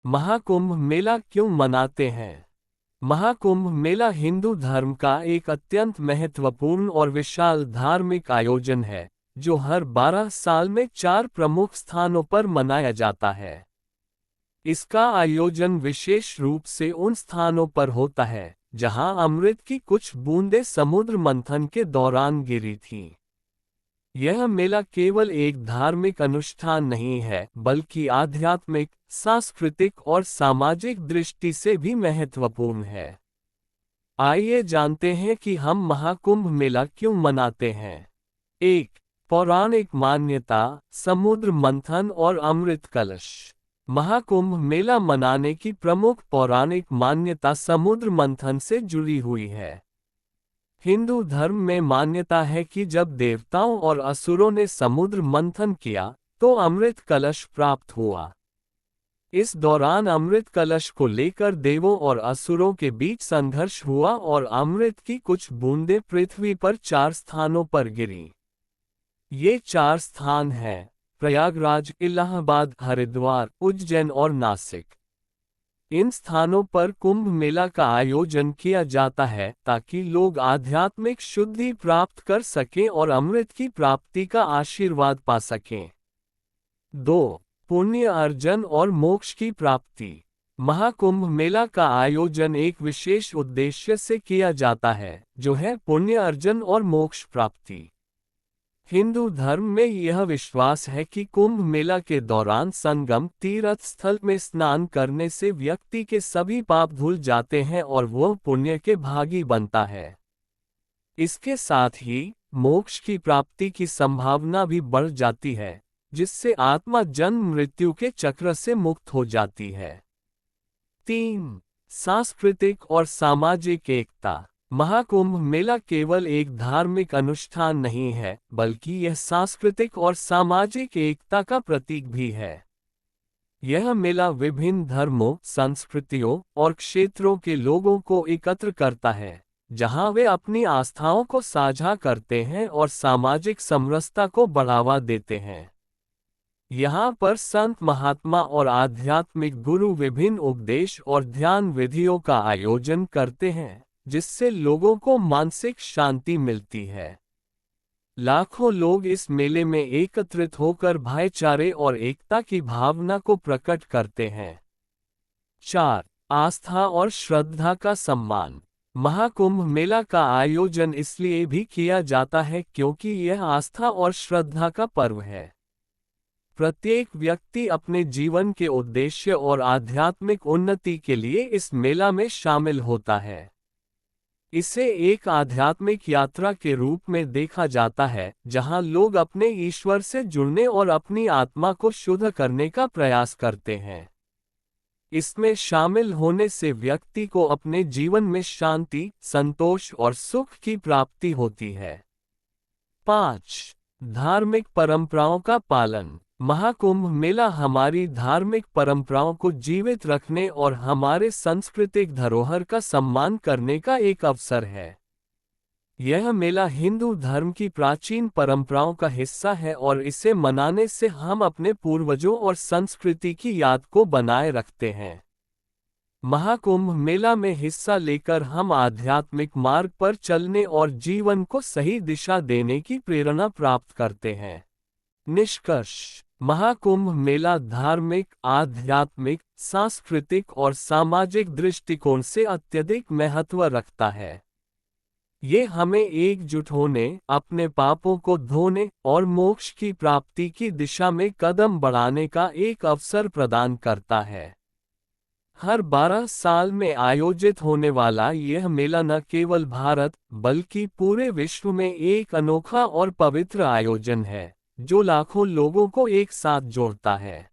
महाकुंभ मेला क्यों मनाते हैं? महाकुंभ मेला हिंदू धर्म का एक अत्यंत महत्वपूर्ण और विशाल धार्मिक आयोजन है, जो हर 12 साल में 4 प्रमुख स्थानों पर मनाया जाता है। इसका आयोजन विशेष रूप से उन स्थानों पर होता है, जहां अमृत की कुछ बूंदें समुद्र मंथन के दौरान गिरी थीं। यह मेला केवल एक धार्मिक अनुष्ठान नहीं है, बल्कि आध्यात्मिक, सांस्कृतिक और सामाजिक दृष्टि से भी महत्वपूर्ण है। आइए जानते हैं कि हम महाकुंभ मेला क्यों मनाते हैं। 1. पौराणिक मान्यता, समुद्र मंथन और अमृत कलश। महाकुंभ मेला मनाने की प्रमुख पौराणिक मान्यता समुद्र मंथन से जुड़ी हुई है। हिंदू धर्म में मान्यता है कि जब देवताओं और असुरों ने समुद्र मंथन किया, तो अमृत कलश प्राप्त हुआ। इस दौरान अमृत कलश को लेकर देवों और असुरों के बीच संघर्ष हुआ और अमृत की कुछ बूंदें पृथ्वी पर 4 स्थानों पर गिरीं। ये 4 स्थान हैं: प्रयागराज, इलाहाबाद, हरिद्वार, उज्जैन और नासिक। इन स्थानों पर कुंभ मेला का आयोजन किया जाता है ताकि लोग आध्यात्मिक शुद्धि प्राप्त कर सकें और अमृत की प्राप्ति का आशीर्वाद पा सकें। 2. पुण्य अर्जन और मोक्ष की प्राप्ति। महाकुंभ मेला का आयोजन एक विशेष उद्देश्य से किया जाता है, जो है पुण्य अर्जन और मोक्ष प्राप्ति। हिंदू धर्म में यह विश्वास है कि कुंभ मेला के दौरान संगम तीर्थ स्थल में स्नान करने से व्यक्ति के सभी पाप धुल जाते हैं और वह पुण्य के भागी बनता है। इसके साथ ही मोक्ष की प्राप्ति की संभावना भी बढ़ जाती है, जिससे आत्मा जन्म मृत्यु के चक्र से मुक्त हो जाती है। 3. सांस्कृतिक और सामाजिक एकता। महाकुंभ मेला केवल एक धार्मिक अनुष्ठान नहीं है, बल्कि यह सांस्कृतिक और सामाजिक एकता का प्रतीक भी है। यह मेला विभिन्न धर्मों, संस्कृतियों और क्षेत्रों के लोगों को एकत्र करता है, जहां वे अपनी आस्थाओं को साझा करते हैं और सामाजिक समरसता को बढ़ावा देते हैं। यहाँ पर संत महात्मा और आध्यात्मिक गुरु विभिन्न उपदेश और ध्यान विधियों का आयोजन करते हैं, जिससे लोगों को मानसिक शांति मिलती है। लाखों लोग इस मेले में एकत्रित होकर भाईचारे और एकता की भावना को प्रकट करते हैं। 4. आस्था और श्रद्धा का सम्मान। महाकुंभ मेला का आयोजन इसलिए भी किया जाता है क्योंकि यह आस्था और श्रद्धा का पर्व है। प्रत्येक व्यक्ति अपने जीवन के उद्देश्य और आध्यात्मिक उन्नति के लिए इस मेला में शामिल होता है। इसे एक आध्यात्मिक यात्रा के रूप में देखा जाता है, जहां लोग अपने ईश्वर से जुड़ने और अपनी आत्मा को शुद्ध करने का प्रयास करते हैं। इसमें शामिल होने से व्यक्ति को अपने जीवन में शांति, संतोष और सुख की प्राप्ति होती है। 5. धार्मिक परंपराओं का पालन। महाकुंभ मेला हमारी धार्मिक परंपराओं को जीवित रखने और हमारे सांस्कृतिक धरोहर का सम्मान करने का एक अवसर है। यह मेला हिंदू धर्म की प्राचीन परंपराओं का हिस्सा है और इसे मनाने से हम अपने पूर्वजों और संस्कृति की याद को बनाए रखते हैं। महाकुंभ मेला में हिस्सा लेकर हम आध्यात्मिक मार्ग पर चलने और जीवन को सही दिशा देने की प्रेरणा प्राप्त करते हैं। निष्कर्ष: महाकुंभ मेला धार्मिक, आध्यात्मिक, सांस्कृतिक और सामाजिक दृष्टिकोण से अत्यधिक महत्व रखता है। ये हमें एकजुट होने, अपने पापों को धोने और मोक्ष की प्राप्ति की दिशा में कदम बढ़ाने का एक अवसर प्रदान करता है। हर 12 साल में आयोजित होने वाला यह मेला न केवल भारत, बल्कि पूरे विश्व में एक अनोखा और पवित्र आयोजन है, जो लाखों लोगों को एक साथ जोड़ता है।